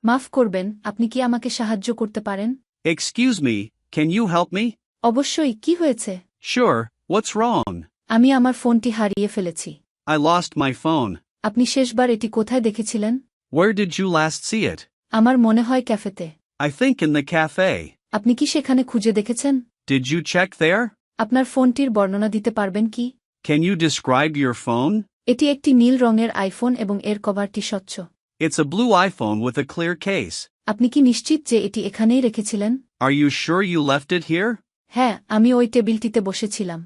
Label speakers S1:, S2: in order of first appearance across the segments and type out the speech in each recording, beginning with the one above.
S1: মাফ করবেন, আপনি কি আমাকে সাহায্য করতে পারেন?
S2: Excuse me, can you help me?
S1: অবশ্যই, কি হয়েছে?
S2: Sure, what's wrong?
S1: আমি আমার ফোনটি হারিয়ে ফেলেছি।
S2: I lost my phone.
S1: আপনি শেষবার এটি কোথায় দেখেছিলেন?
S2: Where did you last see it?
S1: আমার মনে হয় ক্যাফেতে।
S2: I think in the cafe.
S1: আপনি কি সেখানে খুঁজে দেখেছেন?
S2: Did you check there?
S1: আপনার ফোনটির বর্ণনা দিতে পারবেন কি?
S2: Can you describe your phone?
S1: এটি একটি নীল রঙের আইফোন এবং এর কভারটি স্বচ্ছ।
S2: It's a blue iPhone with a clear case.
S1: আপনি কি নিশ্চিত যে এটি এখানেই রেখেছিলেন?
S2: Are you sure you left it here?
S1: হ্যাঁ, আমি ওই টেবিলটিতে বসেছিলাম।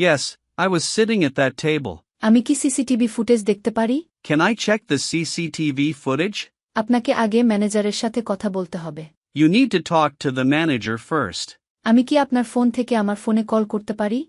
S2: Yes, I was sitting at that table.
S1: আমি কি সিসিটিভি ফুটেজ দেখতে পারি?
S2: Can I check the CCTV footage?
S1: আপনাকে আগে ম্যানেজারের সাথে কথা বলতে হবে।
S2: You need to talk to the manager first.
S1: আমি কি আপনার ফোন থেকে আমার ফোনে কল করতে পারি?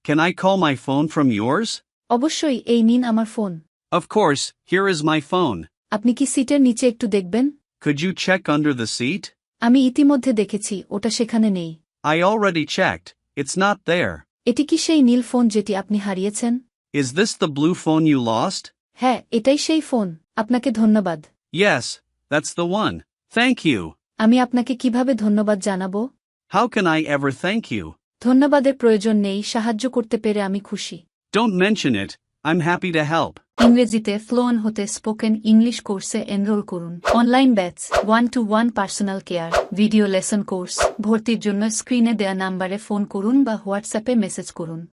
S2: Can I call my phone from yours?
S1: অবশ্যই, এই নিন আমার phone.
S2: Of course, here is my phone.
S1: আপনি কি সিটের নিচে একটু দেখবেন?
S2: Could you check under the seat?
S1: আমি ইতিমধ্যে দেখেছি, ওটা সেখানে নেই।
S2: I already checked. It's not there.
S1: এটি কি সেই নীল ফোন যেটি আপনি হারিয়েছেন?
S2: Is this the blue phone you lost?
S1: হ্যাঁ, এটাই সেই ফোন। আপনাকে ধন্যবাদ।
S2: Yes, that's the one. Thank you.
S1: আমি আপনাকে কিভাবে ধন্যবাদ জানাবো?
S2: How can I ever thank you?
S1: ধন্যবাদের প্রয়োজন নেই, সাহায্য করতে পেরে আমি খুশি।
S2: Don't mention it. I'm happy to help.
S1: ইংরেজিতে ফ্লুয়েন্ট হতে স্পোকেন ইংলিশ কোর্সে এনরোল করুন। Online batch, 1-to-1 personal care, video lesson course. ভর্তির জন্য স্ক্রিনে দেয়া নাম্বারে ফোন করুন বা হোয়াটসঅ্যাপে মেসেজ করুন।